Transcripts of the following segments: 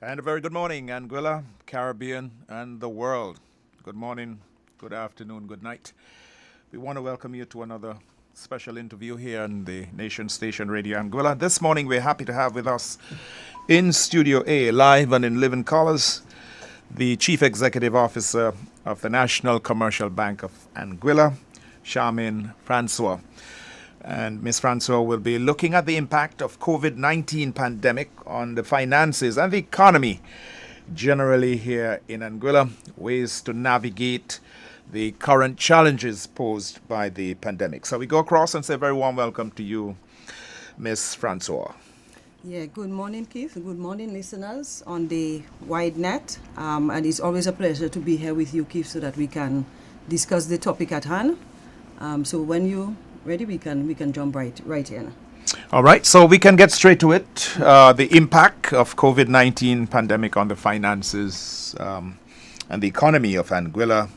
And a very good morning, Anguilla, Caribbean, and the world. Good morning, good afternoon, good night. We want to welcome you to another special interview here on the Nation Station Radio Anguilla. This morning, we're happy to have with us in Studio A, live and in living colors, the Chief Executive Officer of the National Commercial Bank of Anguilla, Charmaine Francois. And Ms. Francois will be looking at the impact of COVID-19 pandemic on the finances and the economy generally here in Anguilla, ways to navigate the current challenges posed by the pandemic. So we go across and say a very warm welcome to you, Ms. Francois. Yeah, good morning, Keith. Good morning, listeners on the wide net. And it's always a pleasure to be here with you, Keith, so that we can discuss the topic at hand. So when you're ready, we can jump right in. All right, so we can get straight to it. The impact of COVID-19 pandemic on the finances and the economy of Anguilla,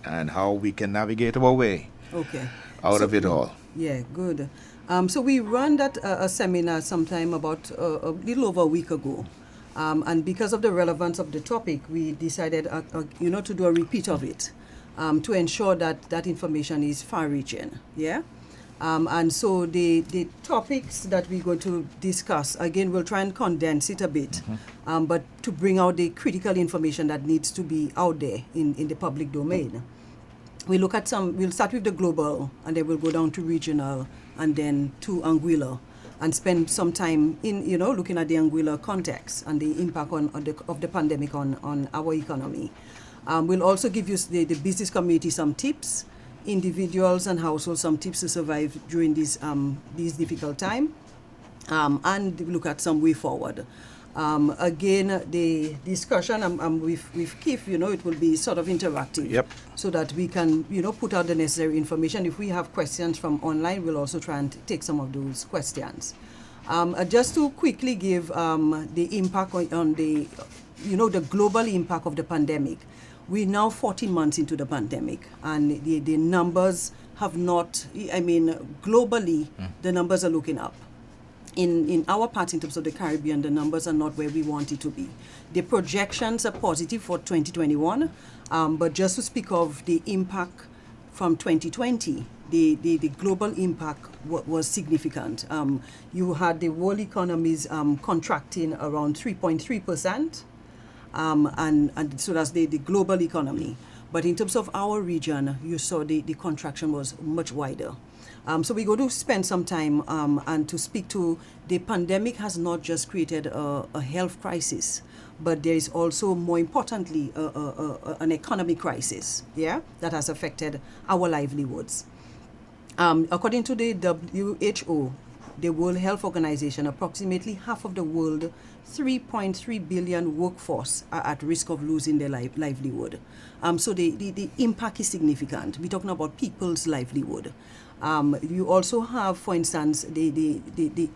and how we can navigate our way out of it all. Yeah, good. So we ran that a seminar sometime about a little over a week ago. And because of the relevance of the topic, we decided, to do a repeat of it to ensure that that information is far-reaching. Yeah. And so the topics that we're going to discuss, again, we'll try and condense it a bit, but to bring out the critical information that needs to be out there in the public domain. We'll start with the global, and then we'll go down to regional, and then to Anguilla, and spend some time in, looking at the Anguilla context and the impact of the pandemic on our economy. We'll also give you the business community some tips, individuals and households some tips to survive during this difficult time, and look at some way forward. Again, the discussion with Keith, it will be sort of interactive, so that we can, put out the necessary information. If we have questions from online, we'll also try and take some of those questions. Just to quickly give the impact on the global impact of the pandemic. We're now 14 months into the pandemic, and the numbers have not, globally, the numbers are looking up. In our part, in terms of the Caribbean, the numbers are not where we want it to be. The projections are positive for 2021, but just to speak of the impact from 2020, the global impact was significant. You had the world economies contracting around 3.3%. And so that's the global economy. But in terms of our region, you saw the contraction was much wider. So we're going to spend some time and to speak to the pandemic has not just created a health crisis, but there is also, more importantly, an economic crisis, that has affected our livelihoods. According to the WHO, the World Health Organization, approximately half of the world 3.3 billion workforce are at risk of losing their livelihood. So the impact is significant. We're talking about people's livelihood. You also have, for instance, the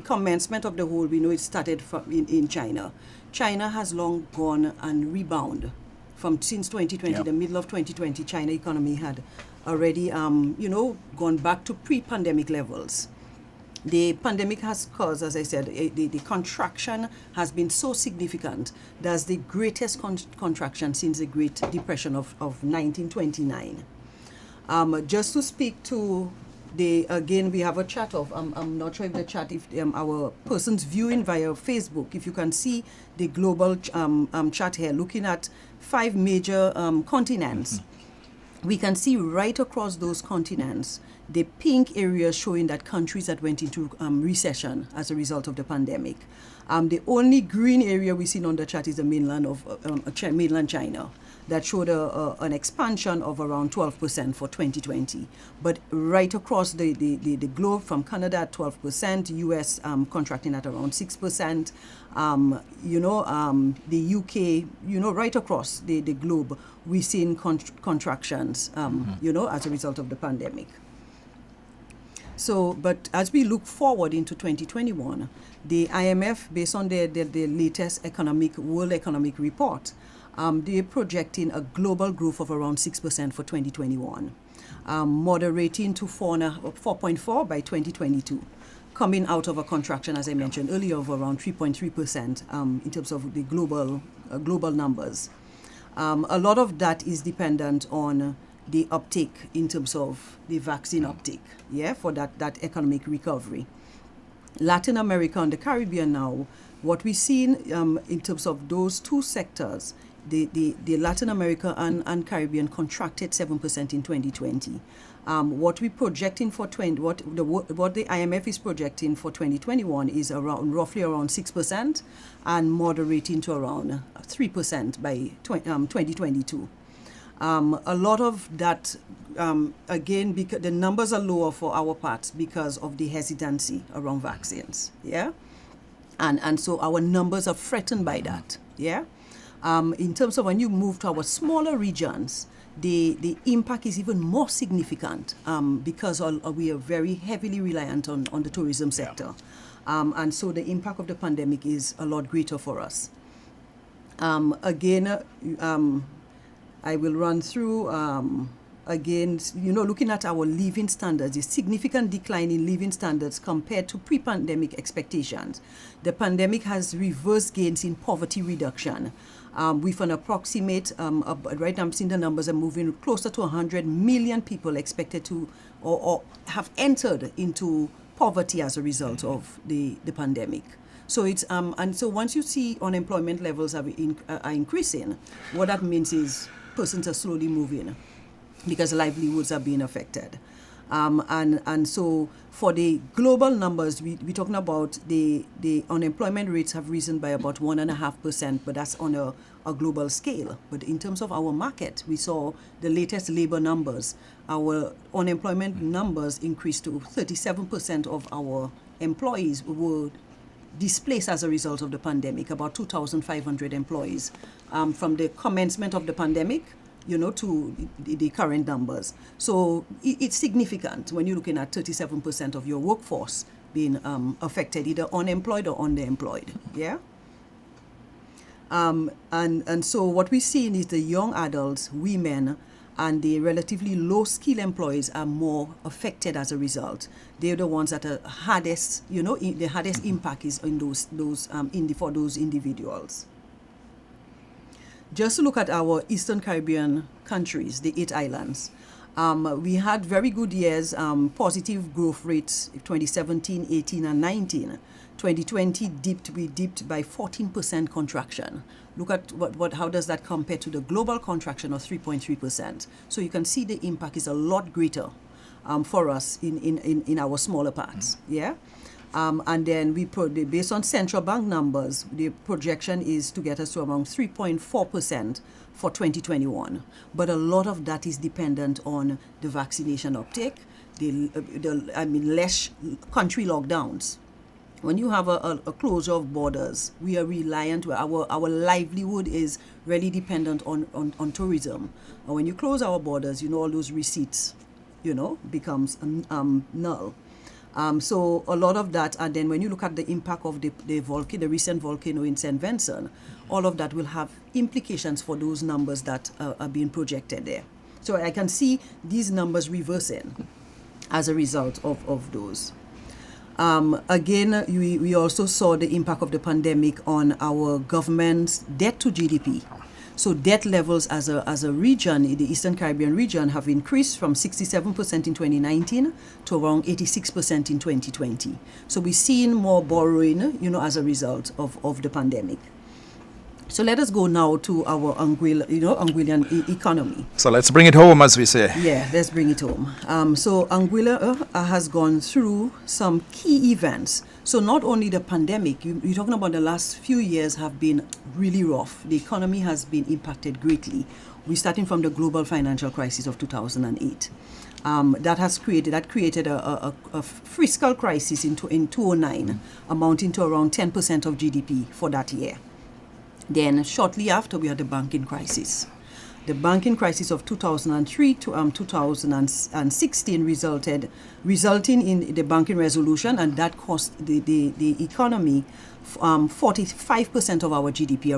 commencement of the whole, we know it started in China. China has long gone and rebound. Since 2020, the middle of 2020, China economy had already, gone back to pre-pandemic levels. The pandemic has caused, as I said, the contraction has been so significant. That's the greatest contraction since the Great Depression of 1929. Just to speak to again, we have a chat of, I'm not sure if the chat, if our persons viewing via Facebook, if you can see the global chat here, looking at 5 major continents. We can see right across those continents the pink areas showing that countries that went into recession as a result of the pandemic. The only green area we see on the chart is the mainland China, that showed an expansion of around 12% for 2020. But right across the globe, from Canada at 12%, US contracting at around 6%, the UK, right across the globe, we're seeing contractions, as a result of the pandemic. So, but as we look forward into 2021, the IMF, based on the latest World Economic Report, they're projecting a global growth of around 6% for 2021, moderating to 4.4 by 2022. coming out of a contraction, as I mentioned earlier, of around 3.3% in terms of the global numbers. A lot of that is dependent on the uptake in terms of the vaccine uptake, for that economic recovery. Latin America and the Caribbean now, what we've seen in terms of those two sectors, the Latin America and Caribbean contracted 7% in 2020. What we're projecting for what the IMF is projecting for 2021 is roughly around 6% and moderating to around 3% by 2022. A lot of that, again, because the numbers are lower for our parts because of the hesitancy around vaccines, and so our numbers are threatened by that, in terms of when you move to our smaller regions, the impact is even more significant because we are very heavily reliant on the tourism sector, and so the impact of the pandemic is a lot greater for us. I will run through, again, looking at our living standards, a significant decline in living standards compared to pre-pandemic expectations. The pandemic has reversed gains in poverty reduction. With an approximate, right now I'm seeing the numbers are moving closer to 100 million people expected to or have entered into poverty as a result of the pandemic. So it's and so once you see unemployment levels are increasing, what that means is persons are slowly moving because livelihoods are being affected. And so for the global numbers, we're talking about the unemployment rates have risen by about 1.5%, but that's on a global scale. But in terms of our market, we saw the latest labor numbers. Our unemployment numbers increased to 37% of our employees were displaced as a result of the pandemic, about 2,500 employees from the commencement of the pandemic, to the current numbers. So it's significant when you're looking at 37% of your workforce being affected, either unemployed or underemployed, and so what we're seeing is the young adults, women, and the relatively low-skill employees are more affected as a result. They're the ones that are hardest, the hardest impact is in for those individuals. Just to look at our Eastern Caribbean countries, the 8 islands, we had very good years, positive growth rates, 2017, 18, and 19. 2020 we dipped by 14% contraction. Look at how does that compare to the global contraction of 3.3%. So you can see the impact is a lot greater for us in our smaller parts, and then based on central bank numbers, the projection is to get us to around 3.4% for 2021. But a lot of that is dependent on the vaccination uptake, less country lockdowns. When you have a closure of borders, we are reliant, our livelihood is really dependent on tourism. And when you close our borders, all those receipts, becomes null. So a lot of that, and then when you look at the impact of the recent volcano in St. Vincent, all of that will have implications for those numbers that are being projected there. So I can see these numbers reversing as a result of those. Again, we also saw the impact of the pandemic on our government's debt to GDP. So debt levels as a region, in the Eastern Caribbean region, have increased from 67% in 2019 to around 86% in 2020. So we're seeing more borrowing, as a result of the pandemic. So let us go now to our Anguillan economy. So let's bring it home, as we say. Yeah, let's bring it home. So Anguilla has gone through some key events. So not only the pandemic, you're talking about the last few years have been really rough. The economy has been impacted greatly. We're starting from the global financial crisis of 2008. That created a fiscal crisis in 2009, amounting to around 10% of GDP for that year. Then shortly after, we had the banking crisis. The banking crisis of 2003 to 2016 resulting in the banking resolution, and that cost the economy 45% of our GDP,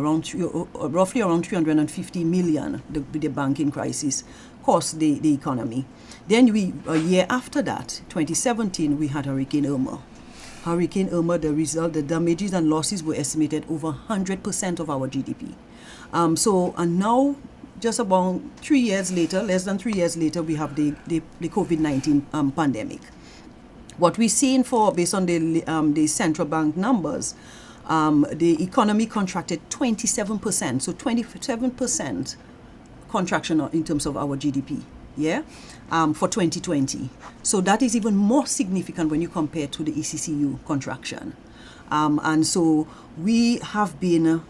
roughly around 350 million. The banking crisis cost the economy. Then a year after that, 2017, we had Hurricane Irma. Hurricane Irma, the damages and losses were estimated over 100% of our GDP. And now, just about 3 years later, less than 3 years later, we have the COVID-19 pandemic. What we're seeing based on the central bank numbers, the economy contracted 27%, so 27% contraction in terms of our GDP, for 2020. So that is even more significant when you compare to the ECCU contraction. And so we have been,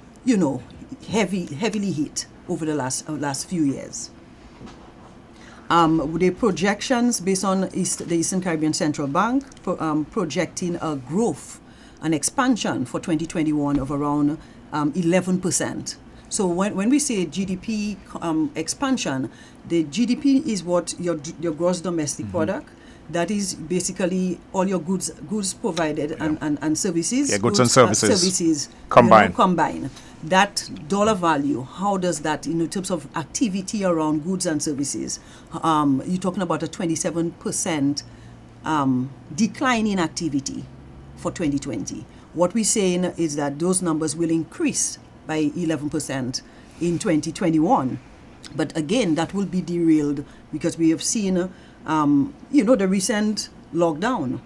heavily hit over the last few years. The projections based on the Eastern Caribbean Central Bank projecting a growth, an expansion for 2021 of around 11%. So when we say GDP expansion, the GDP is what your gross domestic product. That is basically all your goods provided and services. Yeah, goods and services. Services combined. Combine. That dollar value, how does that, in terms of activity around goods and services, you're talking about a 27% decline in activity for 2020. What we're saying is that those numbers will increase by 11% in 2021. But again, that will be derailed because we have seen, the recent lockdown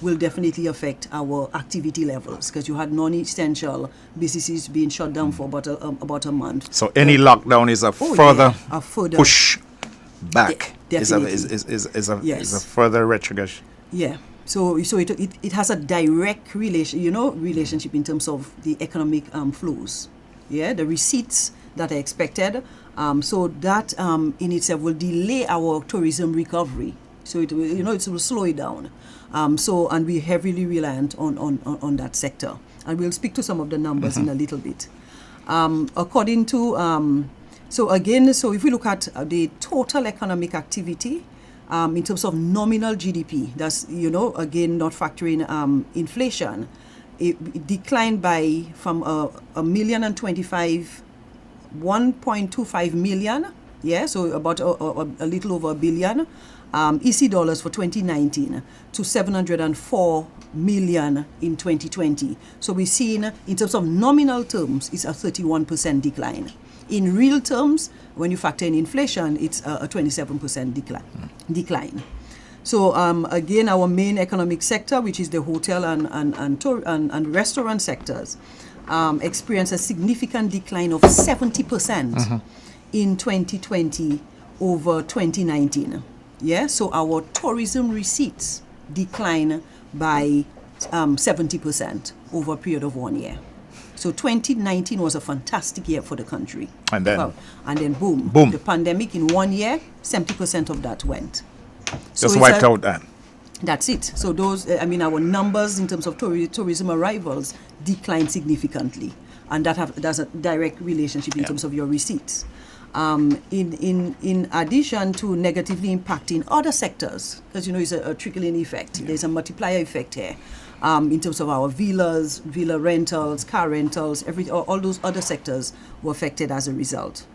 will definitely affect our activity levels because you had non-essential businesses being shut down for about a month. So any lockdown is a further push back. Is a further retrogression. Yeah. So it has a direct relationship in terms of the economic flows. Yeah, the receipts that are expected. So that in itself will delay our tourism recovery. So it will slow it down. And we're heavily reliant on that sector. And we'll speak to some of the numbers in a little bit. According to, so if we look at the total economic activity, in terms of nominal GDP, that's, again, not factoring inflation, it declined from 1.25 million, so about a little over $1 billion EC dollars for 2019 to 704 million in 2020. So we're seeing, in terms of nominal terms, it's a 31% decline. In real terms, when you factor in inflation, it's a 27% decline. So again, our main economic sector, which is the hotel and restaurant sectors, experienced a significant decline of 70% in 2020 over 2019. So our tourism receipts decline by 70% over a period of 1 year. So 2019 was a fantastic year for the country. And then boom. The pandemic in 1 year, 70% of that went. Just wiped out that. That's it. So our numbers in terms of tourism arrivals declined significantly. And that's a direct relationship in terms of your receipts. In addition to negatively impacting other sectors, because it's a trickling effect. There's a multiplier effect here. In terms of our villa rentals, car rentals, all those other sectors were affected as a result.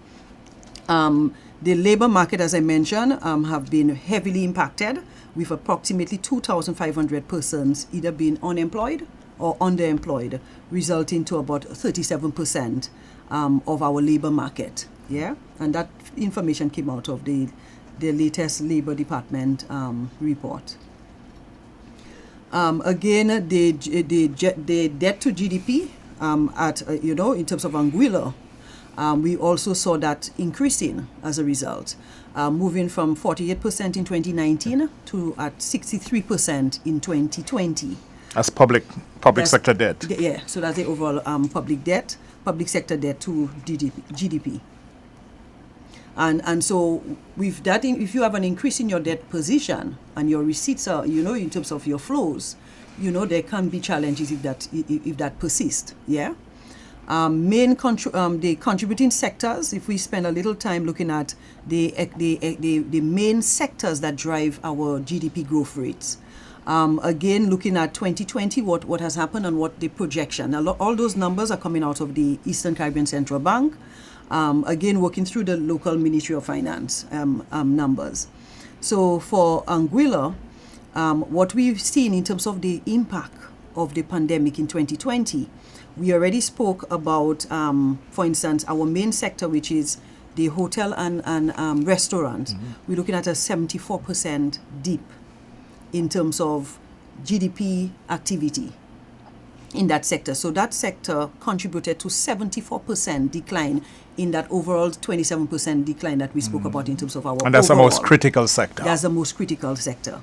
The labor market, as I mentioned, have been heavily impacted, with approximately 2,500 persons either being unemployed or underemployed, resulting to about 37% of our labor market. And that information came out of the latest Labor Department report. Again, the debt to GDP in terms of Anguilla, we also saw that increasing as a result, moving from 48% in 2019 to at 63% in 2020. As public sector debt. So that's the overall public sector debt to GDP. And so with that, if you have an increase in your debt position and your receipts are, in terms of your flows, there can be challenges if that persists. The contributing sectors, if we spend a little time looking at the main sectors that drive our GDP growth rates. Again, looking at 2020, what has happened and what the projection. All those numbers are coming out of the Eastern Caribbean Central Bank. Again, working through the local Ministry of Finance numbers. So for Anguilla, what we've seen in terms of the impact of the pandemic in 2020. We already spoke about, for instance, our main sector, which is the hotel and restaurant. We're looking at a 74% dip in terms of GDP activity in that sector. So that sector contributed to 74% decline in that overall 27% decline that we spoke about in terms of our And that's overall. the most critical sector. That's the most critical sector.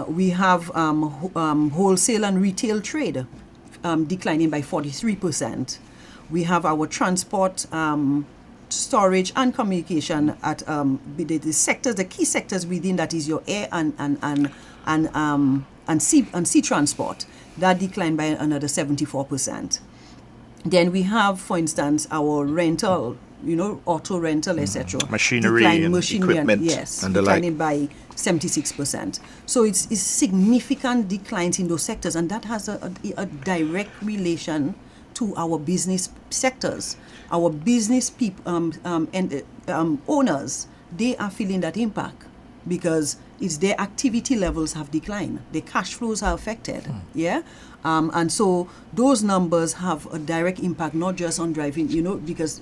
We have wholesale and retail trade declining by 43%. We have our transport, storage and communication at the sectors, the key sectors within that is your air and sea transport. That declined by another 74%. Then we have, for instance, our rental, auto rental, etc. Machinery and equipment and the like. Declining by 76%. So it's significant declines in those sectors, and that has a direct relation to our business sectors. Our business people owners, they are feeling that impact because it's their activity levels have declined. Their cash flows are affected. And so those numbers have a direct impact, not just on driving, because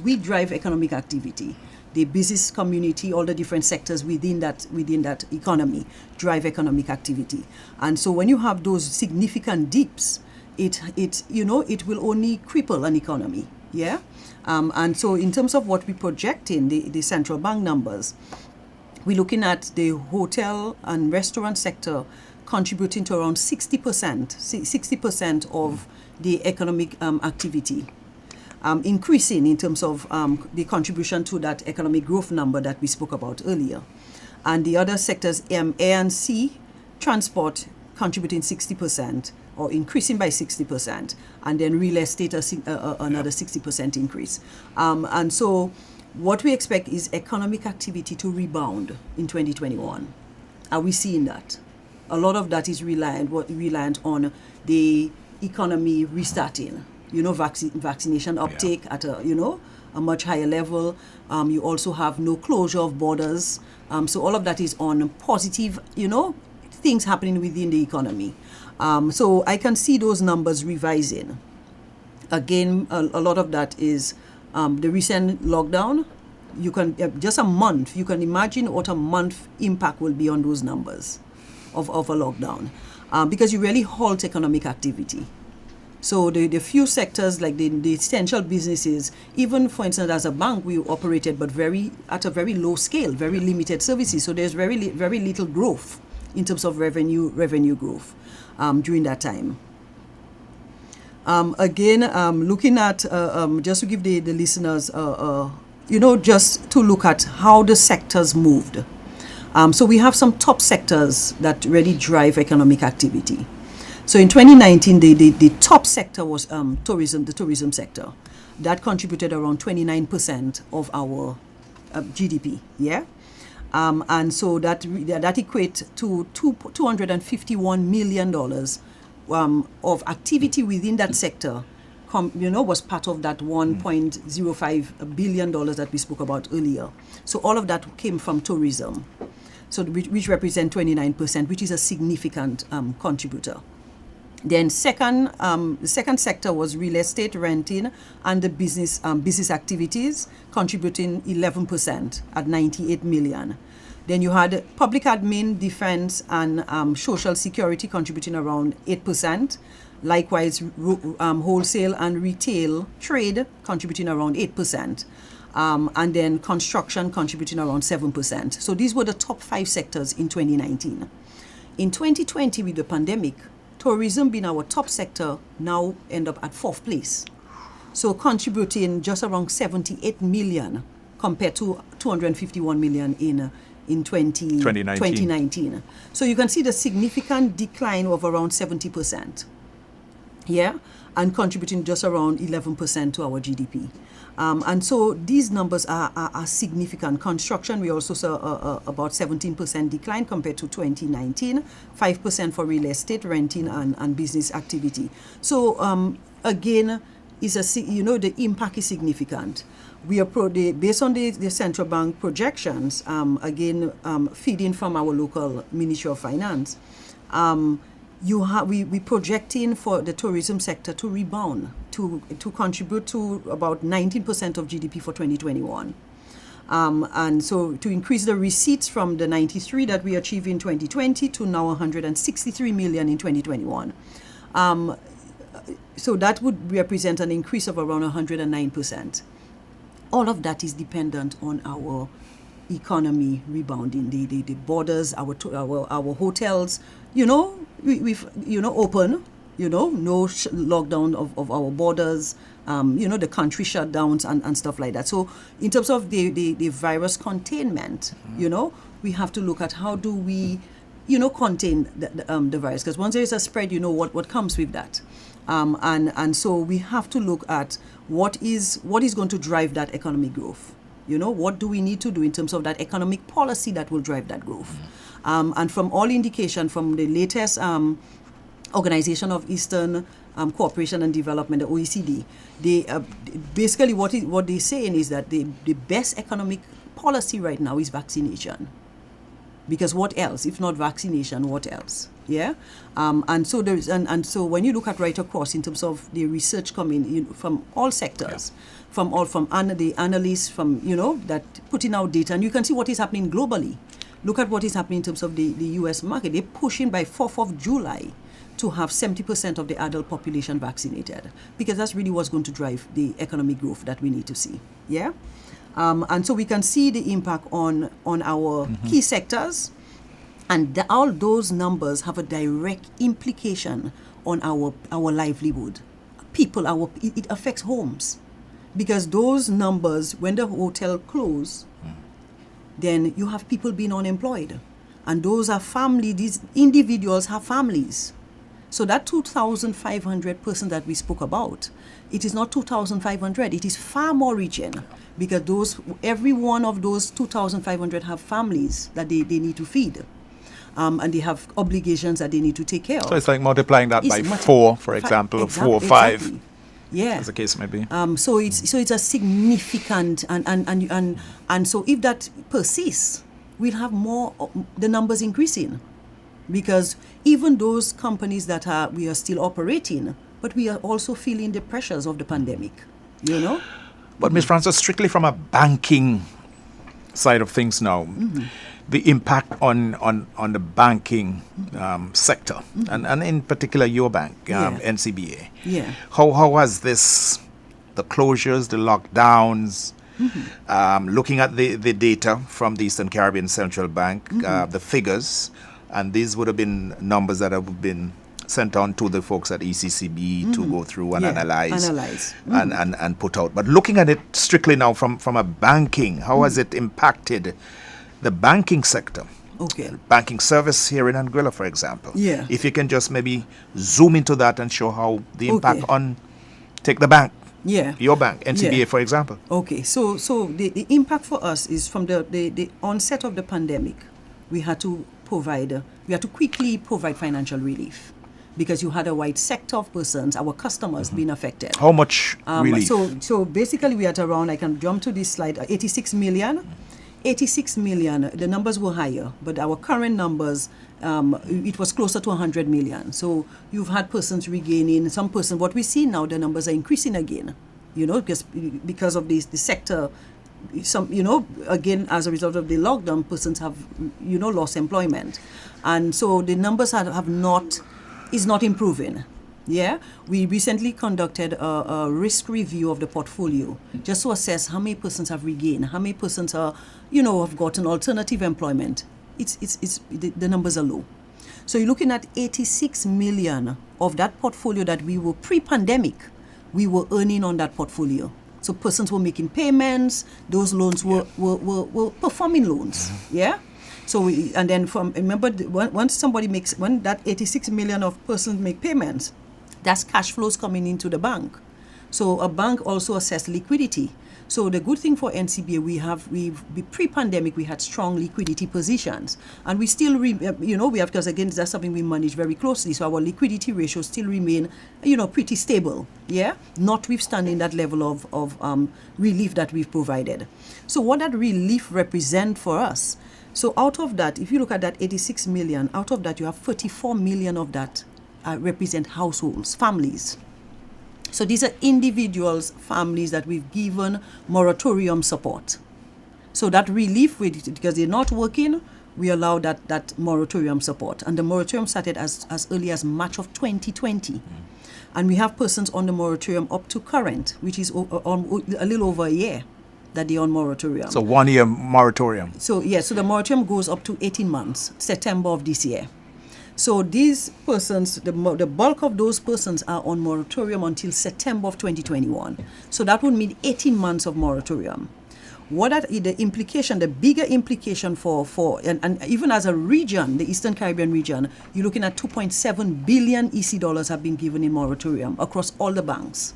we drive economic activity. The business community, all the different sectors within that economy drive economic activity. And so when you have those significant dips, it will only cripple an economy. And so in terms of what we project in the central bank numbers, we're looking at the hotel and restaurant sector contributing to around 60% of the economic activity, increasing in terms of the contribution to that economic growth number that we spoke about earlier. And the other sectors, air and sea, transport contributing 60% or increasing by 60%, and then real estate another 60% increase. And so what we expect is economic activity to rebound in 2021. Are we seeing that? A lot of that is reliant on the economy restarting. Vaccination uptake at a much higher level. You also have no closure of borders. So all of that is on positive, things happening within the economy. So I can see those numbers revising. Again, a lot of that is the recent lockdown. You can just a month. You can imagine what a month impact will be on those numbers of a lockdown, because you really halt economic activity. So the few sectors like the essential businesses, even for instance as a bank we operated, but at a very low scale, very limited services. So there's very little growth in terms of revenue growth during that time. Looking at just to give the listeners, just to look at how the sectors moved. So we have some top sectors that really drive economic activity. So in 2019, the top sector was tourism, the tourism sector. That contributed around 29% of our GDP, and so that equates to $251 million of activity within that sector, was part of that $1.05 billion that we spoke about earlier. So all of that came from tourism, so which represent 29%, which is a significant contributor. Then the second sector was real estate, renting, and the business activities, contributing 11% at $98 million. Then you had public admin, defense, and social security contributing around 8%. Likewise, wholesale and retail trade contributing around 8%. And then construction contributing around 7%. So these were the top 5 sectors in 2019. In 2020, with the pandemic, tourism being our top sector now end up at 4th place. So contributing just around 78 million compared to 251 million in 2019. So you can see the significant decline of around 70%. And contributing just around 11% to our GDP. And so these numbers are significant. Construction, we also saw about 17% decline compared to 2019, 5% for real estate, renting, and business activity. So again, the impact is significant. We are based on the central bank projections, feeding from our local Ministry of Finance. we projecting for the tourism sector to rebound, to contribute to about 19% of GDP for 2021. And so to increase the receipts from the 93 that we achieved in 2020 to now 163 million in 2021. So that would represent an increase of around 109%. All of that is dependent on our economy rebounding, the borders, our hotels, we've open, no lockdown of our borders, the country shutdowns and stuff like that. So in terms of the virus containment, we have to look at how do we, contain the virus, because once there is a spread, what comes with that. And so we have to look at what is going to drive that economic growth. What do we need to do in terms of that economic policy that will drive that growth? And from all indication, from the latest Organization of Eastern Cooperation and Development, the OECD, they basically what they're saying is that the best economic policy right now is vaccination. Because what else? If not vaccination, what else? Yeah, and so there is, and so when you look at right across in terms of the research coming from all sectors, from the analysts, from that putting out data, and you can see what is happening globally. Look at what is happening in terms of the U.S. market. They're pushing by 4th of July to have 70% of the adult population vaccinated, because that's really what's going to drive the economic growth that we need to see. Yeah, and so we can see the impact on our key sectors. And all those numbers have a direct implication on our livelihood. It affects homes. Because those numbers, when the hotel close, then you have people being unemployed. And those are these individuals have families. So that 2,500 person that we spoke about, it is not 2,500, it is far more reaching. Because every one of those 2,500 have families that they need to feed. And they have obligations that they need to take care of. So it's like multiplying that by 4, for example, or 4 or 5. Exactly. Yeah. As the case may be. So it's a significant and so if that persists, we'll have more the numbers increasing, because even those companies that we are still operating, but we are also feeling the pressures of the pandemic. But Ms. Francis, strictly from a banking side of things now. The impact on the banking sector, and in particular your bank, NCBA. Yeah. How has the closures, the lockdowns, looking at the data from the Eastern Caribbean Central Bank, the figures, and these would have been numbers that have been sent on to the folks at ECCB to go through and analyze. And put out. But looking at it strictly now from a banking, how has it impacted the banking sector? Okay. Banking service here in Anguilla, for example. Yeah. If you can just maybe zoom into that and show how the impact on, take the bank. Yeah. Your bank, NCBA, for example. Okay. So the impact for us is from the onset of the pandemic, we had to quickly provide financial relief, because you had a wide sector of persons, our customers, being affected. How much relief? So basically we are at around, I can jump to this slide, 86 million. 86 million, the numbers were higher, but our current numbers, it was closer to 100 million. So you've had persons regaining, what we see now, the numbers are increasing again, because of the sector, again, as a result of the lockdown, persons have, lost employment. And so the numbers is not improving. Yeah, we recently conducted a risk review of the portfolio just to assess how many persons have regained, how many persons are, have gotten alternative employment. The numbers are low. So you're looking at 86 million of that portfolio that we were pre-pandemic, we were earning on that portfolio. So persons were making payments, those loans were performing loans. Yeah. So and then remember, when that 86 million of persons make payments, that's cash flows coming into the bank. So a bank also assesses liquidity. So the good thing for NCBA, pre-pandemic, we had strong liquidity positions. And we still, because again, that's something we manage very closely. So our liquidity ratios still remain, pretty stable. Yeah, notwithstanding that level of relief that we've provided. So what that relief represents for us. So out of that, if you look at that 86 million, out of that you have 34 million of that represent households, families. So these are individuals, families that we've given moratorium support. So that relief, because they're not working, we allow that moratorium support. And the moratorium started as early as March of 2020. And we have persons on the moratorium up to current, which is a little over a year that they're on moratorium. So 1 year moratorium. So the moratorium goes up to 18 months, September of this year. So these persons, the bulk of those persons are on moratorium until September of 2021. So that would mean 18 months of moratorium. The bigger implication and even as a region, the Eastern Caribbean region, you're looking at 2.7 billion EC dollars have been given in moratorium across all the banks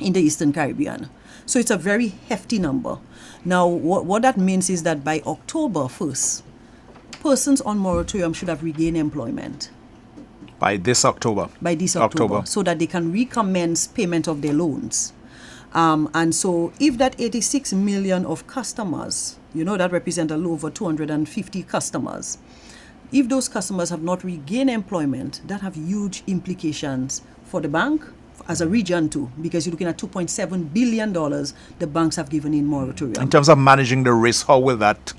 in the Eastern Caribbean. So it's a very hefty number. Now, what that means is that by October 1st, persons on moratorium should have regained employment. By this October? By this October. So that they can recommence payment of their loans. And so if that 86 million of customers, that represent a little over 250 customers, if those customers have not regained employment, that have huge implications for the bank, as a region too, because you're looking at $2.7 billion the banks have given in moratorium. In terms of managing the risk, how will that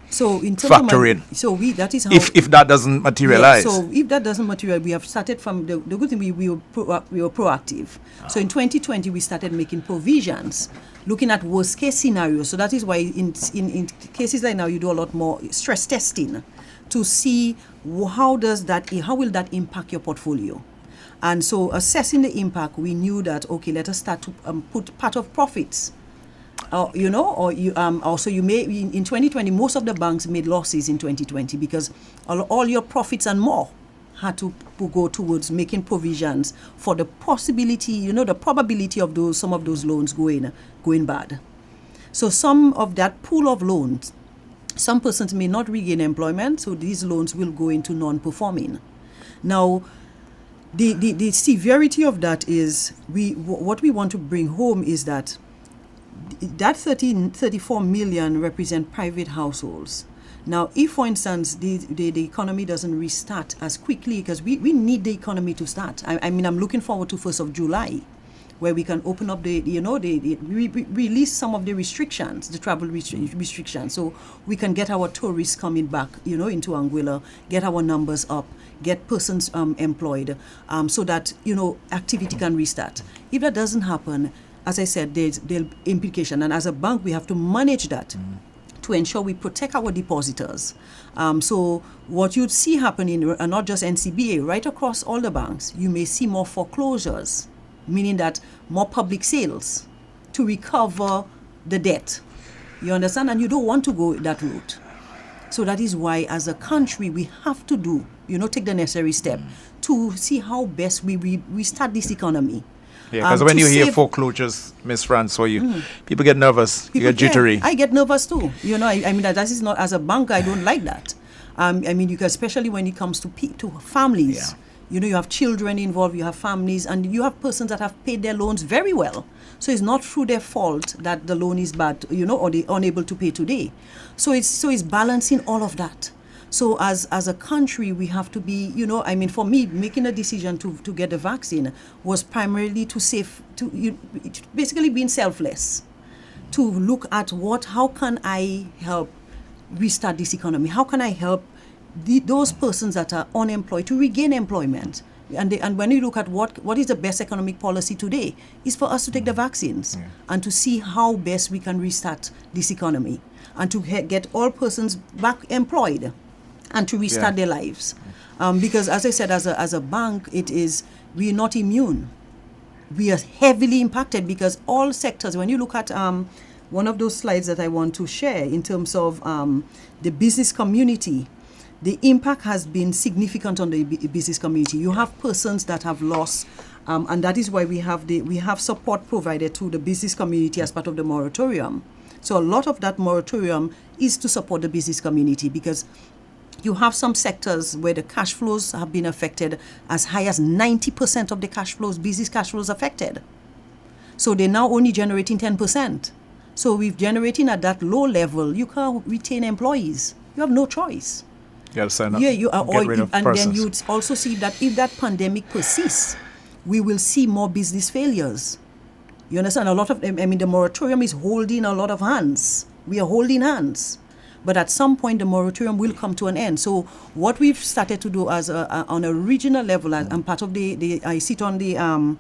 factor in? So that is how... If that doesn't materialize. Yeah, so if that doesn't materialize, we have started from... The good thing, we were proactive. So in 2020, we started making provisions, looking at worst case scenarios. So that is why in cases like now, you do a lot more stress testing to see how will that impact your portfolio. And so assessing the impact, we knew that, okay, let us start to put part of profits. Also you may, in 2020, most of the banks made losses in 2020 because all your profits and more had to go towards making provisions for the possibility, the probability of some of those loans going bad. So some of that pool of loans, some persons may not regain employment, so these loans will go into non-performing. Now, the severity of that is, what we want to bring home is that 34 million represent private households. Now, if, for instance, the economy doesn't restart as quickly, because we need the economy to start. I'm looking forward to 1st of July, where we can open up release some of the restrictions, the travel restrictions, so we can get our tourists coming back, into Anguilla, get our numbers up, get persons employed, so that, activity can restart. If that doesn't happen, as I said, there's implication. And as a bank, we have to manage that to ensure we protect our depositors. So what you'd see happening, and not just NCBA, right across all the banks, you may see more foreclosures, meaning that more public sales to recover the debt. You understand? And you don't want to go that route. So that is why, as a country, we have to take the necessary step to see how best we start this economy. Yeah, because when you hear foreclosures, Ms. Francois, people get nervous, you get jittery. I get nervous too. That is not, as a bank, I don't like that. Especially when it comes to families. Yeah. You have children involved, you have families, and you have persons that have paid their loans very well. So it's not through their fault that the loan is bad, or they're unable to pay today. So it's balancing all of that. So as a country, we have to be, for me, making a decision to get the vaccine was primarily basically being selfless, to look at how can I help restart this economy? How can I help those persons that are unemployed to regain employment? And when you look at what is the best economic policy today, is for us to take the vaccines and to see how best we can restart this economy and to get all persons back employed and to restart their lives. Because as I said, as a bank, we're not immune. We are heavily impacted because all sectors, when you look at one of those slides that I want to share in terms of the business community, the impact has been significant on the business community. You have persons that have lost, and that is why we have support provided to the business community as part of the moratorium. So a lot of that moratorium is to support the business community, because you have some sectors where the cash flows have been affected as high as 90% of the business cash flows affected. So they're now only generating 10%. So with generating at that low level, you can't retain employees. You have no choice. You'll send Yeah, you are, get rid of and persons. then you'd also see that if that pandemic persists, we will see more business failures. You understand? A lot of, I mean, the moratorium is holding a lot of hands. We are holding hands. But at some point, the moratorium will come to an end. So what we've started to do as on a regional level, I'm part of I sit on the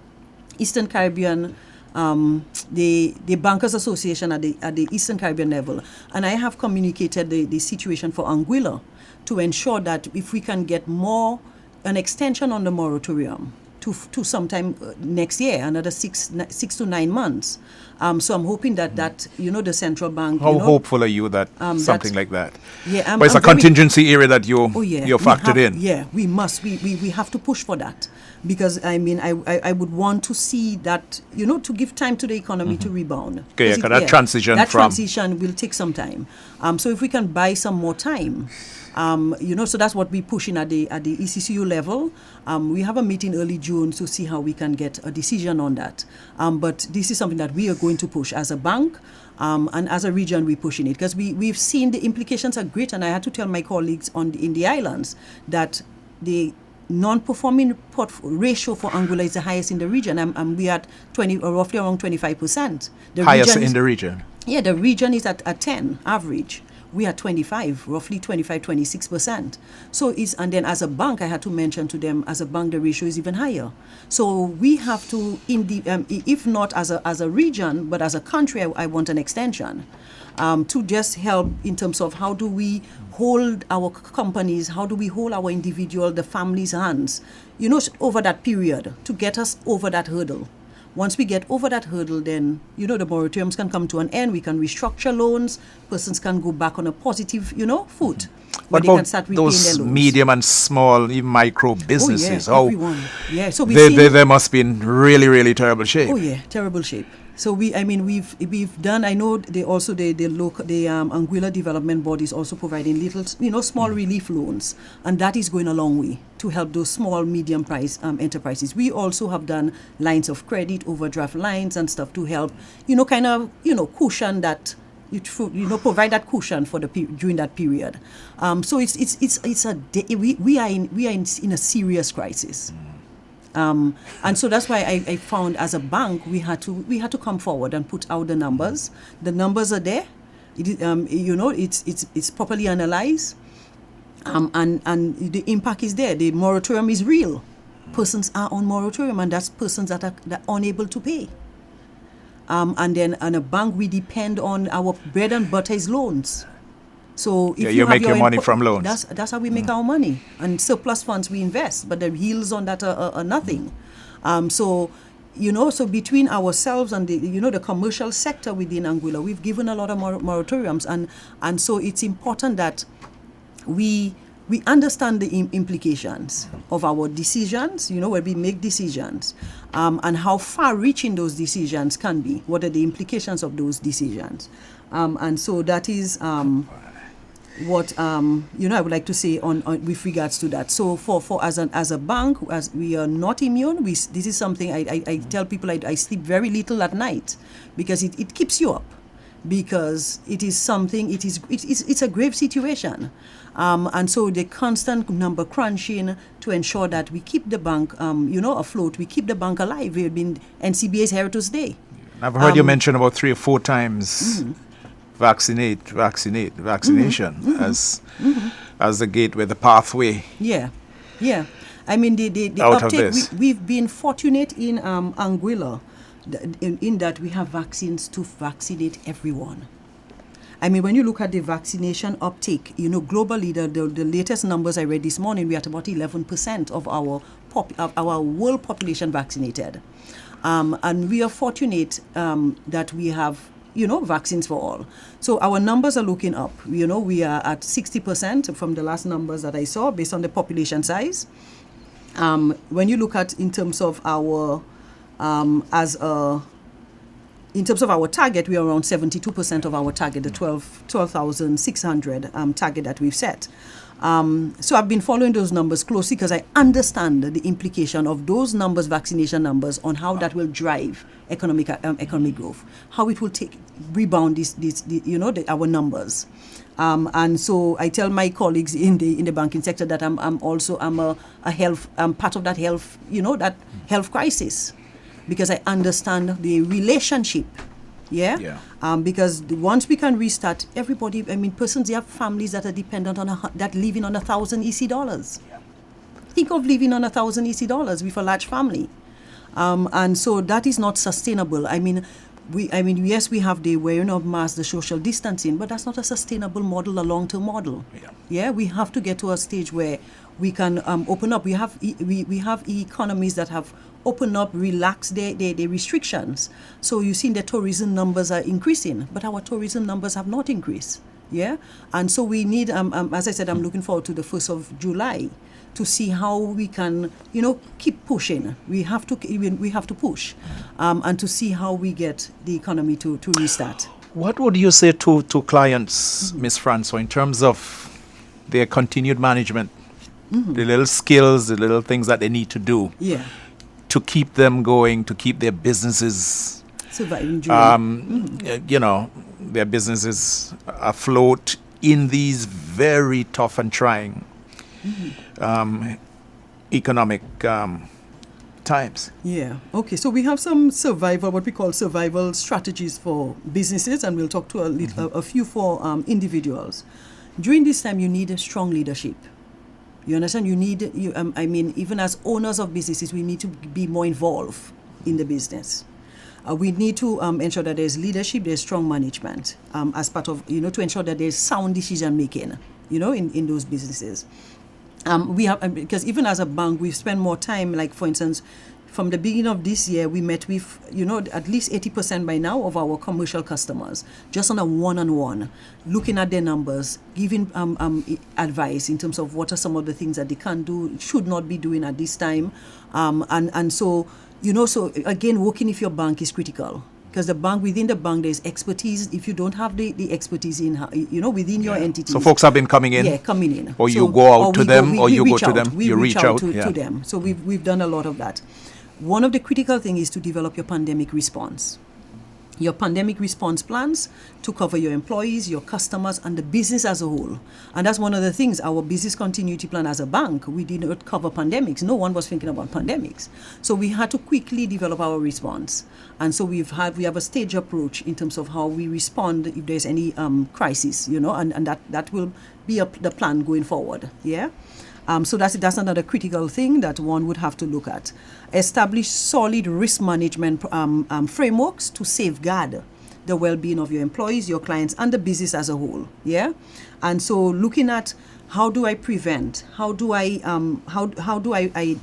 Eastern Caribbean, the Bankers Association at the Eastern Caribbean level. And I have communicated the situation for Anguilla to ensure that if we can get an extension on the moratorium, to sometime next year, another 6 to 9 months. So I'm hoping that the central bank. How hopeful are you that something like that? Yeah, but it's a contingency area that you're factored in. Yeah, we must. We have to push for that, because I mean I would want to see that, to give time to the economy to rebound. Okay, because that transition will take some time. So if we can buy some more time. So that's what we're pushing at the ECCU level. We have a meeting early June to see how we can get a decision on that. But this is something that we are going to push as a bank, and as a region we're pushing it, because we've seen the implications are great. And I had to tell my colleagues in the islands that the non-performing ratio for Anguilla is the highest in the region. We at roughly around 25%. Highest in the region? Yeah, the region is at 10 average. We are 25, roughly 25, 26%. So and then as a bank, I had to mention to them, as a bank, the ratio is even higher. So we have to, if not as a region, but as a country, I want an extension to just help in terms of how do we hold our companies, how do we hold our individual, the family's hands, over that period to get us over that hurdle. Once we get over that hurdle, then, the moratoriums can come to an end. We can restructure loans. Persons can go back on a positive, foot. What about those medium and small, even micro businesses? Oh, yeah, everyone. Yeah, so they must be in really, really terrible shape. Oh, yeah, terrible shape. So we've done. I know the Anguilla Development Board is also providing little, small relief loans, and that is going a long way to help those small, medium price enterprises. We also have done lines of credit, overdraft lines, and stuff to help, cushion that. Provide that cushion for during that period. So we are in a serious crisis. And so that's why I found, as a bank, we had to come forward and put out the numbers. The numbers are there. It's properly analyzed, and the impact is there. The moratorium is real. Persons are on moratorium, and that's persons that are unable to pay. And then a bank, we depend on our bread and butter is loans. So if you make your money from loans. That's how we make our money. And surplus funds we invest, but the yields on that are nothing. So between ourselves and the commercial sector within Anguilla, we've given a lot of moratoriums, and so it's important that we understand the implications of our decisions, when we make decisions, and how far-reaching those decisions can be. What are the implications of those decisions? And so that is what I would like to say on with regards to that. So for as a bank, as we are not immune, this is something I tell people I sleep very little at night, because it keeps you up, because it is something, it's a grave situation. And so the constant number crunching to ensure that we keep the bank afloat, we keep the bank alive. We've been NCBA's Heritage Day. I've heard you mention about 3 or 4 times vaccination as the gateway, the pathway. Yeah. I mean, the uptake, we've been fortunate in Anguilla in that we have vaccines to vaccinate everyone. I mean, when you look at the vaccination uptake, globally, the latest numbers I read this morning, we're at about 11% of our world population vaccinated. And we are fortunate that we have, vaccines for all. So our numbers are looking up. We are at 60% from the last numbers that I saw based on the population size. When you look at in terms of our in terms of our target, we are around 72% of our target, the 12,600 target that we've set. So I've been following those numbers closely, because I understand the implication of those numbers, vaccination numbers, on how that will drive economic growth, how it will rebound our numbers. And so I tell my colleagues in the banking sector that I'm a health, I'm part of that health, that health crisis, because I understand the relationship. Yeah. Because once we can restart, everybody, persons, they have families that are dependent on that living on $1,000 EC dollars. Yeah. Think of living on $1,000 EC dollars with a large family. And so that is not sustainable. Yes, we have the wearing of masks, the social distancing, but that's not a sustainable model, a long-term model. Yeah, we have to get to a stage where we can open up. We have economies that have opened up, relaxed their restrictions. So you've seen the tourism numbers are increasing, but our tourism numbers have not increased. Yeah, and so we need, as I said, I'm looking forward to the 1st of July to see how we can, keep pushing. We have to push, and to see how we get the economy to restart. What would you say to clients, Ms. Francois, in terms of their continued management, the little skills, the little things that they need to do to keep them going, to keep their businesses surviving, their businesses afloat in these very tough and trying economic times? Yeah. Okay. So we have some what we call survival strategies for businesses, and we'll talk to a few for individuals. During this time, you need a strong leadership. You understand? You need, even as owners of businesses, we need to be more involved in the business. We need to ensure that there's leadership, there's strong management, as part of, to ensure that there's sound decision making, in those businesses. We have, because even as a bank, we've spent more time, like for instance, from the beginning of this year, we met with, at least 80% by now of our commercial customers, just on a one-on-one, looking at their numbers, giving advice in terms of what are some of the things that they can do, should not be doing at this time. And so, so again, working with your bank is critical. Because within the bank, there's expertise. If you don't have the expertise within your entity. So folks have been coming in? Yeah, coming in. Or you go out to them, or you go to them? You reach out to them. So we've done a lot of that. One of the critical things is to develop your pandemic response. Your pandemic response plans to cover your employees, your customers, and the business as a whole. And that's one of the things, our business continuity plan as a bank, we did not cover pandemics. No one was thinking about pandemics. So we had to quickly develop our response. And so we have a stage approach in terms of how we respond if there's any crisis, and that will be the plan going forward. Yeah. So that's another critical thing that one would have to look at. Establish solid risk management frameworks to safeguard the well-being of your employees, your clients, and the business as a whole. Yeah, and so looking at how do I prevent? How do I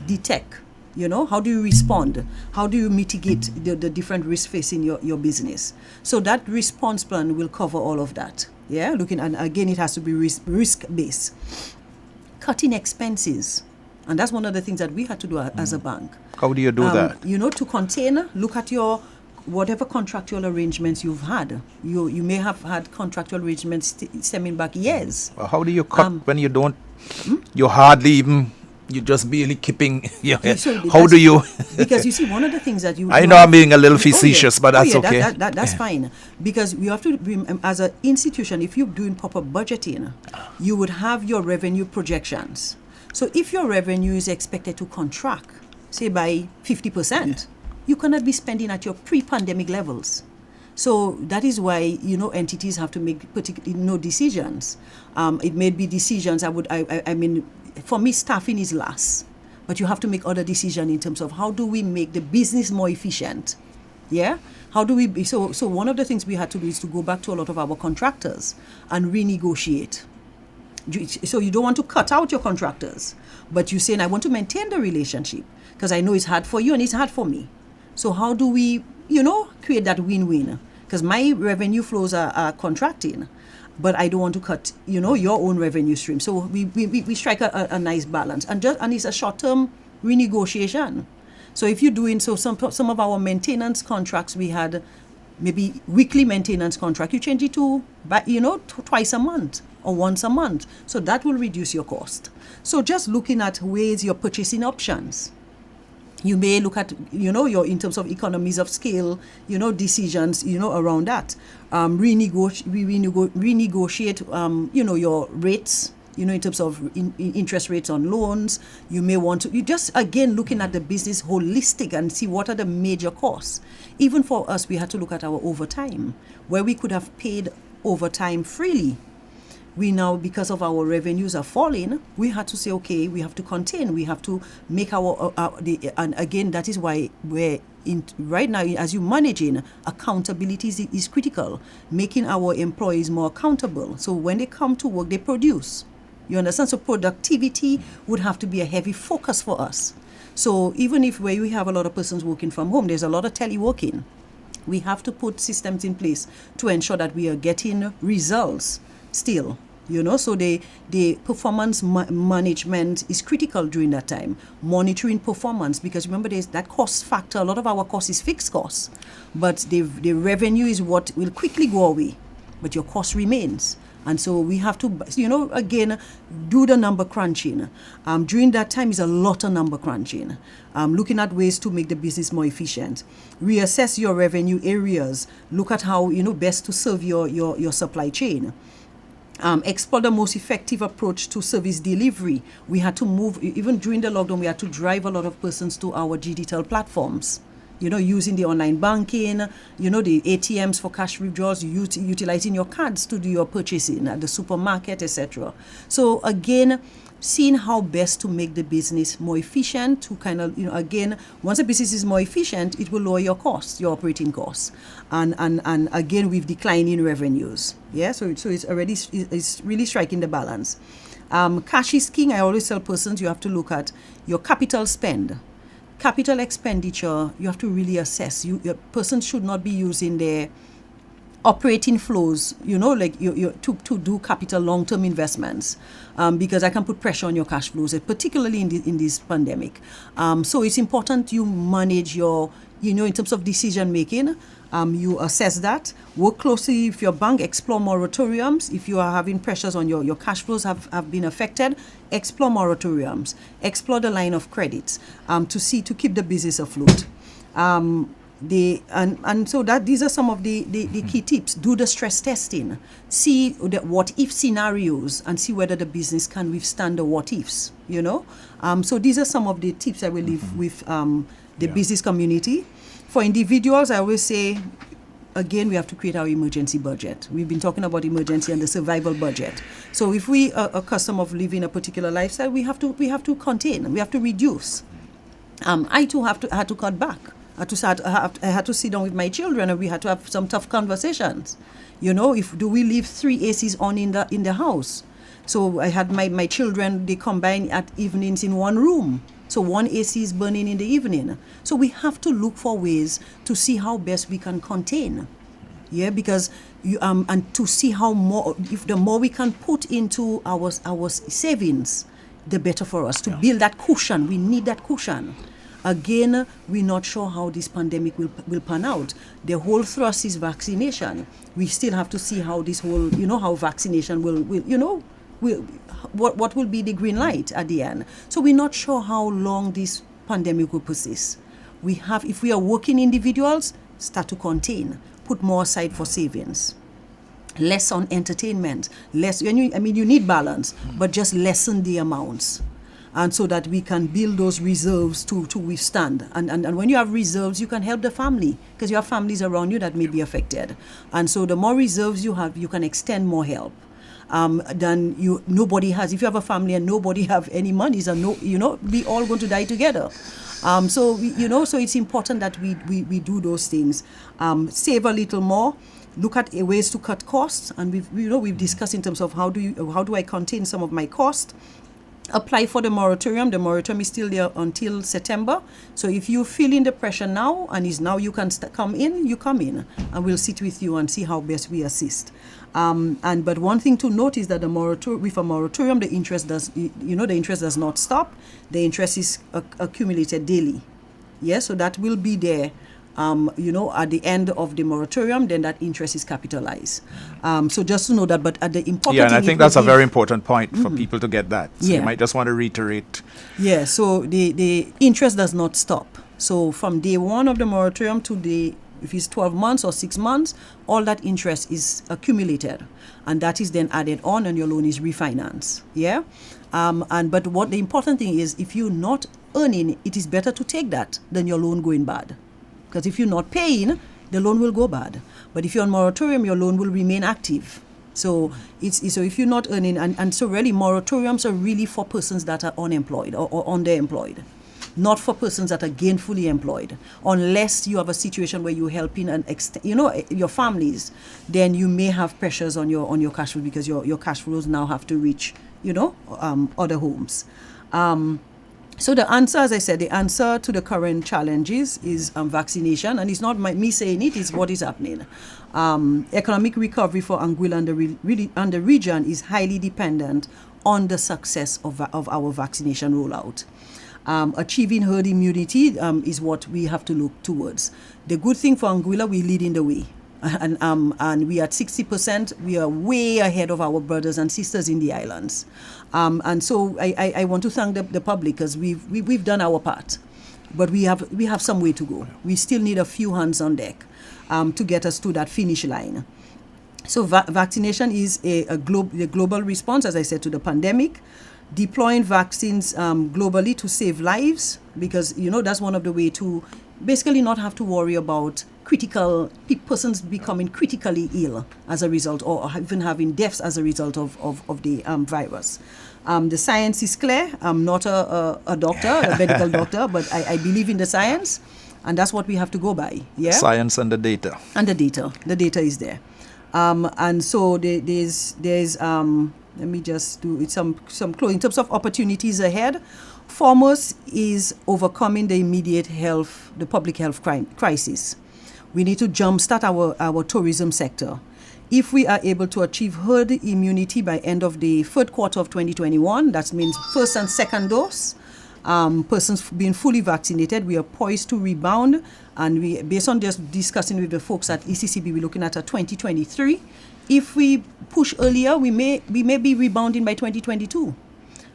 detect? How do you respond? How do you mitigate the different risks facing your business? So that response plan will cover all of that. Yeah, and again, it has to be risk-based. Cutting expenses, and that's one of the things that we had to do as a bank. How do you do that? To contain, look at your whatever contractual arrangements you've had. You may have had contractual arrangements stemming back years. How do you cut when you don't? You hardly even. You're just barely keeping. How do you? Because you see, one of the things that I know I'm being a little facetious, but that's okay. That's fine. Because you have to, as an institution, if you're doing proper budgeting, you would have your revenue projections. So if your revenue is expected to contract, say by 50%, you cannot be spending at your pre-pandemic levels. So that is why, entities have to make decisions. It may be decisions. For me, staffing is last, but you have to make other decisions in terms of how do we make the business more efficient. Yeah, how do we? So one of the things we had to do is to go back to a lot of our contractors and renegotiate. So you don't want to cut out your contractors, but you're saying I want to maintain the relationship because I know it's hard for you and it's hard for me. So how do we, create that win-win? Because my revenue flows are contracting, but I don't want to cut, your own revenue stream. So we strike a nice balance, and it's a short-term renegotiation. So if you're doing some of our maintenance contracts, we had maybe weekly maintenance contract. You change it to twice a month or once a month. So that will reduce your cost. So just looking at ways, your purchasing options. You may look at, your in terms of economies of scale, decisions, around that. Renegotiate, your rates, in terms of interest rates on loans. You may want to, you just, again, looking at the business holistic and see what are the major costs. Even for us, we had to look at our overtime, where we could have paid overtime freely. We now, because of our revenues are falling, we had to say, okay, we have to contain, we have to make and again, that is why right now, as you're managing, accountability is critical, making our employees more accountable. So when they come to work, they produce. You understand? So productivity would have to be a heavy focus for us. So even if where we have a lot of persons working from home, there's a lot of teleworking. We have to put systems in place to ensure that we are getting results still, so the performance management is critical during that time. Monitoring performance, because remember, there's that cost factor. A lot of our cost is fixed costs, but the revenue is what will quickly go away, but your cost remains. And so we have to, again, do the number crunching. During that time is a lot of number crunching, looking at ways to make the business more efficient. Reassess your revenue areas. Look at how, best to serve your supply chain. Explore the most effective approach to service delivery. We had to move, even during the lockdown, we had to drive a lot of persons to our digital platforms, using the online banking, the ATMs for cash withdrawals, utilizing your cards to do your purchasing at the supermarket, etc. So again, seeing how best to make the business more efficient, to kind of, again, once the business is more efficient, it will lower your costs, your operating costs. And again, with declining revenues. Yeah, so it's really striking the balance. Cash is king. I always tell persons you have to look at your capital spend. Capital expenditure, you have to really assess. Your person should not be using their operating flows, to do capital long-term investments, because I can put pressure on your cash flows, particularly in this pandemic. So it's important you manage your, in terms of decision making, you assess that, work closely with your bank, explore moratoriums. If you are having pressures on your cash flows have been affected, explore moratoriums, explore the line of credits, to keep the business afloat. So that these are some of the key tips. Do the stress testing, see the what if scenarios, and see whether the business can withstand the what ifs. So these are some of the tips I will leave with the business community. For individuals, I always say, again, we have to create our emergency budget. We've been talking about emergency and the survival budget. So if we are accustomed of living a particular lifestyle, we have to contain, we have to reduce. I too had to cut back. I had to sit down with my children, and we had to have some tough conversations. Do we leave 3 ACs on in the house? So I had my children, they combine at evenings in one room. So one AC is burning in the evening. So we have to look for ways to see how best we can contain. Yeah, because and to see how if the more we can put into our savings, the better for us. To build that cushion, we need that cushion. Again, we're not sure how this pandemic will pan out. The whole thrust is vaccination. We still have to see how this whole, how vaccination will what will be the green light at the end. So we're not sure how long this pandemic will persist. If we are working individuals, start to contain, put more aside for savings. Less on entertainment, you need balance, but just lessen the amounts. And so that we can build those reserves to withstand. And when you have reserves, you can help the family, because you have families around you that may be affected. And so the more reserves you have, you can extend more help. Than nobody has. If you have a family and nobody have any monies, and we all going to die together. So it's important that we do those things. Save a little more. Look at ways to cut costs, and we've discussed in terms of how do I contain some of my cost. Apply for the moratorium. The moratorium is still there until September. So if you feel in the pressure now, and is now you can come in, you come in, and we'll sit with you and see how best we assist. But one thing to note is that with a moratorium, the interest does not stop. The interest is accumulated daily. Yes, so that will be there. at the end of the moratorium, then that interest is capitalized. So just to know that, but at the important Yeah, and I thing, think that's a very important point for people to get that. So you might just want to reiterate. Yeah, so the interest does not stop. So from day one of the moratorium to if it's 12 months or 6 months, all that interest is accumulated. And that is then added on and your loan is refinanced. Yeah? But what the important thing is, if you're not earning, it is better to take that than your loan going bad. Because if you're not paying, the loan will go bad. But if you're on moratorium, your loan will remain active. So so if you're not earning, and so really moratoriums are really for persons that are unemployed or underemployed, not for persons that are gainfully employed. Unless you have a situation where you're helping your families, then you may have pressures on your cash flow, because your cash flows now have to reach other homes. So the answer, as I said, the answer to the current challenges is vaccination, and it's not me saying it, it's what is happening. Economic recovery for Anguilla and the region is highly dependent on the success of our vaccination rollout. Achieving herd immunity is what we have to look towards. The good thing for Anguilla, we're leading the way. And we are at 60%. We are way ahead of our brothers and sisters in the islands. And so I want to thank the public, because we've done our part. But we have some way to go. We still need a few hands on deck to get us to that finish line. So vaccination is the global response, as I said, to the pandemic. Deploying vaccines globally to save lives, because that's one of the ways to basically not have to worry about persons becoming critically ill as a result, or even having deaths as a result of the virus. The science is clear. I'm not a doctor, a medical doctor, but I believe in the science, and that's what we have to go by. Yeah, science and the data. And the data is there. And so there's let me just do some closing. In terms of opportunities ahead, foremost is overcoming the public health crisis. We need to jumpstart our tourism sector. If we are able to achieve herd immunity by end of the third quarter of 2021, that means first and second dose, persons being fully vaccinated, we are poised to rebound. And we, based on just discussing with the folks at ECCB, we're looking at a 2023. If we push earlier, we may be rebounding by 2022.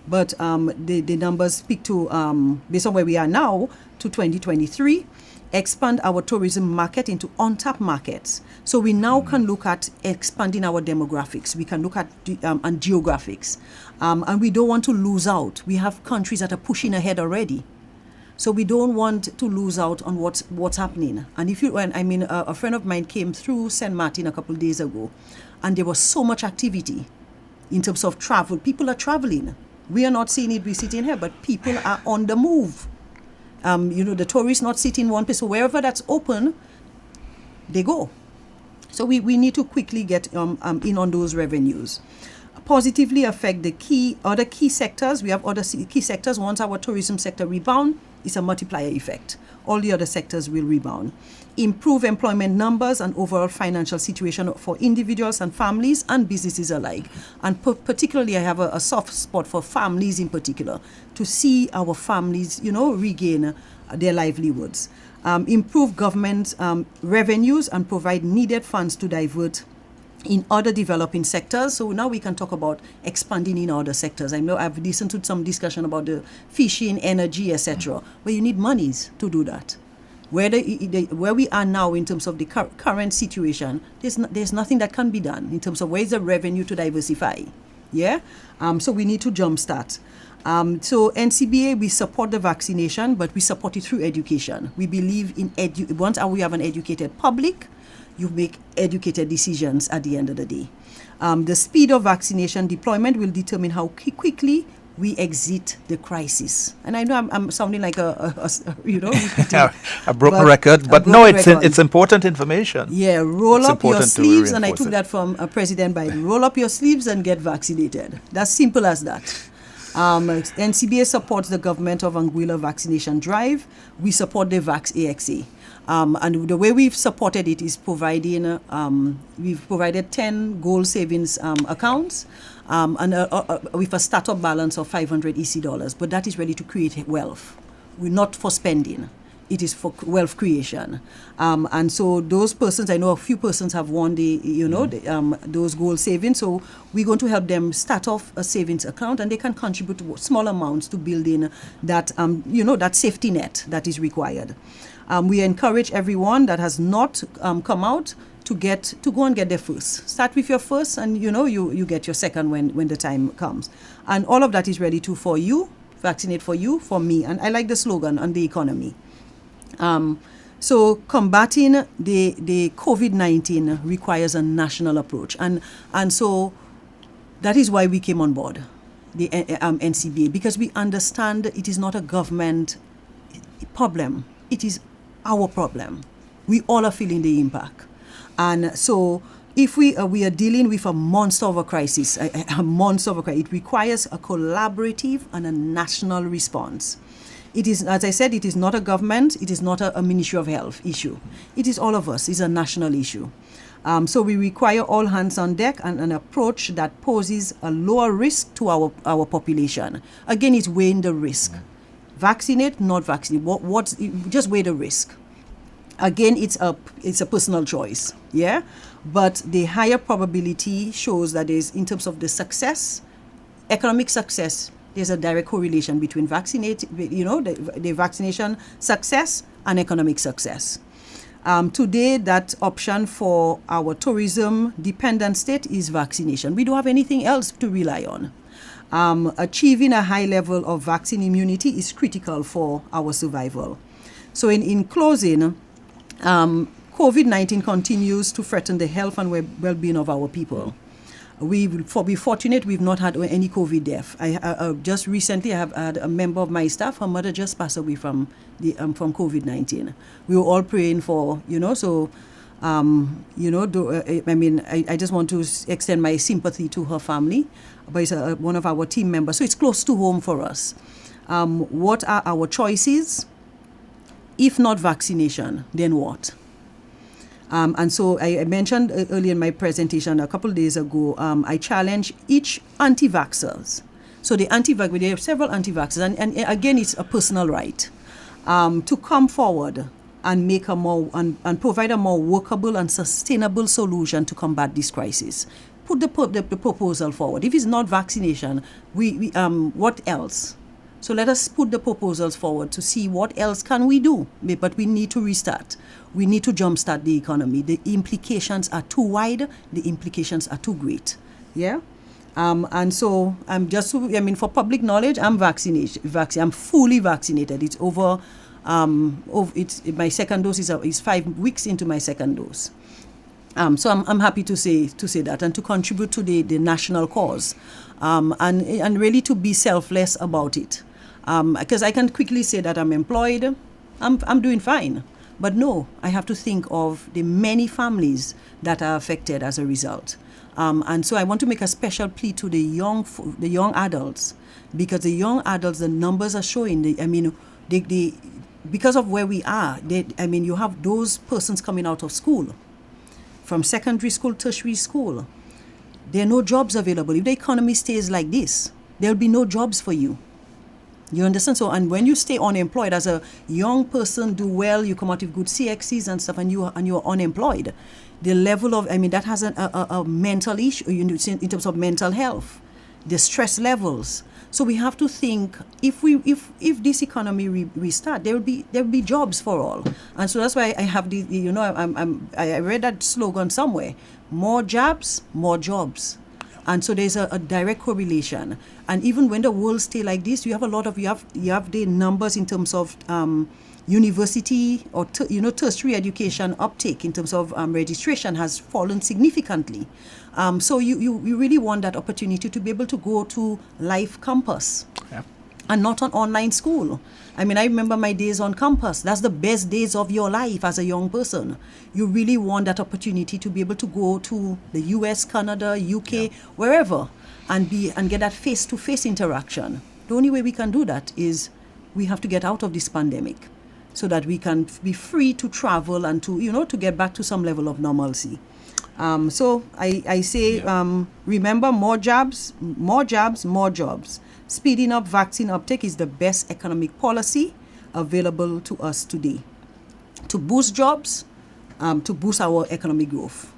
But the numbers speak to, based on where we are now, to 2023. Expand our tourism market into untapped markets. So we now can look at expanding our demographics. We can look at and geographics. And we don't want to lose out. We have countries that are pushing ahead already. So we don't want to lose out on what's happening. And a friend of mine came through St. Martin a couple of days ago, and there was so much activity in terms of travel. People are traveling. We are not seeing it, we're sitting here, but people are on the move. The tourists not sitting in one place. So wherever that's open, they go. So we need to quickly get in on those revenues. Positively affect the other key sectors. We have other key sectors. Once our tourism sector rebound, it's a multiplier effect. All the other sectors will rebound. Improve employment numbers and overall financial situation for individuals and families and businesses alike. And particularly, I have a soft spot for families in particular, to see our families, regain their livelihoods. Improve government revenues and provide needed funds to divert in other developing sectors. So now we can talk about expanding in other sectors. I know I've listened to some discussion about the fishing, energy, etc. But you need monies to do that. Where we are now in terms of the current situation, there's nothing that can be done in terms of where's the revenue to diversify. Yeah. So we need to jumpstart. So NCBA, we support the vaccination, but we support it through education. We believe in once we have an educated public, you make educated decisions at the end of the day. The speed of vaccination deployment will determine how quickly we exit the crisis. And I know I'm sounding like a broken record, but no, it's important information. Yeah, roll up your sleeves, and I took that from President Biden. Roll up your sleeves and get vaccinated. That's simple as that. NCBA supports the government of Anguilla vaccination drive. We support the Vax AXA. And the way we've supported it is providing, we've provided 10 goal savings accounts and with a startup balance of $500 EC. But that is ready to create wealth. We're not for spending. it is for wealth creation. And so those persons, I know a few persons have won those goal savings. So we're going to help them start off a savings account, and they can contribute small amounts to building that, that safety net that is required. We encourage everyone that has not come out to go and get their first. Start with your first, and you get your second when the time comes. And all of that is ready for you, vaccinate for you, for me. And I like the slogan on the economy. So combating the COVID-19 requires a national approach. And so that is why we came on board, the NCBA, because we understand it is not a government problem. It is our problem. We all are feeling the impact. And so if we are dealing with a monster of a crisis, it requires a collaborative and a national response. It is, as I said, it is not a government, it is not a Ministry of Health issue. It is all of us, it's a national issue. So we require all hands on deck and an approach that poses a lower risk to our population. Again, it's weighing the risk. Vaccinate, not vaccinate, just weigh the risk. Again, it's a personal choice, yeah? But the higher probability shows that is, in terms of the success, economic success, there's a direct correlation between the vaccination success and economic success. Today, that option for our tourism-dependent state is vaccination. We don't have anything else to rely on. Achieving a high level of vaccine immunity is critical for our survival. So in closing, COVID-19 continues to threaten the health and well-being of our people. We're fortunate we've not had any COVID death. Just recently I have had a member of my staff, her mother just passed away from COVID-19. We were all praying for, I just want to extend my sympathy to her family, but it's one of our team members, so it's close to home for us. What are our choices? If not vaccination, then what? And so I mentioned earlier in my presentation a couple of days ago, I challenge each anti-vaxxers. So there are several anti-vaxxers, and again, it's a personal right to come forward and make and provide a more workable and sustainable solution to combat this crisis. Put the proposal forward. If it's not vaccination, what else? So let us put the proposals forward to see what else can we do. But we need to restart. We need to jumpstart the economy. The implications are too wide. The implications are too great. Yeah. And so for public knowledge, I'm vaccinated. I'm fully vaccinated. It's over. My second dose is 5 weeks into my second dose. So I'm happy to say that and to contribute to the national cause, and really to be selfless about it. Because I can quickly say that I'm employed, I'm doing fine. But no, I have to think of the many families that are affected as a result. And so I want to make a special plea to the young adults, because the young adults, the numbers are showing. Because of where we are, you have those persons coming out of school, from secondary school, tertiary school. There are no jobs available. If the economy stays like this, there'll be no jobs for you. You understand? So, and when you stay unemployed as a young person, do well, you come out with good CXCs and stuff, and you're unemployed, the level of, that has a mental issue in terms of mental health, the stress levels. So we have to think, if this economy restart, there will be jobs for all. And so that's why I have I read that slogan somewhere: more jobs, more jobs. And so there's a direct correlation. And even when the world stay like this, you have the numbers in terms of university or tertiary education uptake in terms of registration has fallen significantly. So you really want that opportunity to be able to go to live campus. Yeah. And not an online school. I remember my days on campus. That's the best days of your life as a young person. You really want that opportunity to be able to go to the US, Canada, UK, wherever, and get that face-to-face interaction. The only way we can do that is we have to get out of this pandemic so that we can be free to travel and to get back to some level of normalcy. So I say, remember, more jobs, more jobs. Speeding up vaccine uptake is the best economic policy, available to us today to boost jobs, to boost our economic growth.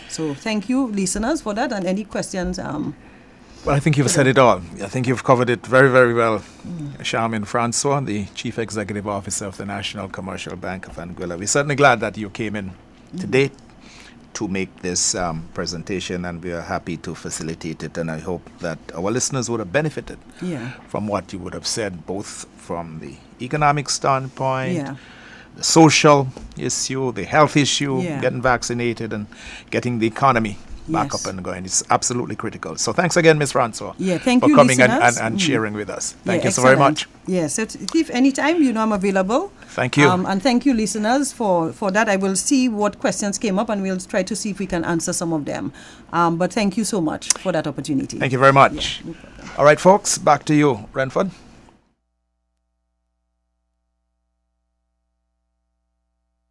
So thank you, listeners, for that. And any questions? Well, I think you've said it all. I think you've covered it very, very well. Charmaine Francois, the Chief Executive Officer of the National Commercial Bank of Anguilla. We're certainly glad that you came in today to make this presentation, and we are happy to facilitate it. And I hope that our listeners would have benefited from what you would have said, both from the economic standpoint, the social issue, the health issue, getting vaccinated and getting the economy back up and going. It's absolutely critical. So thanks again, Ms. Francois, thank for you, coming listeners. and sharing with us. Thank you so very much. Yes, if anytime, I'm available. Thank you. And thank you, listeners, for that. I will see what questions came up and we'll try to see if we can answer some of them. But thank you so much for that opportunity. Thank you very much. No problem. All right, folks, back to you, Renford.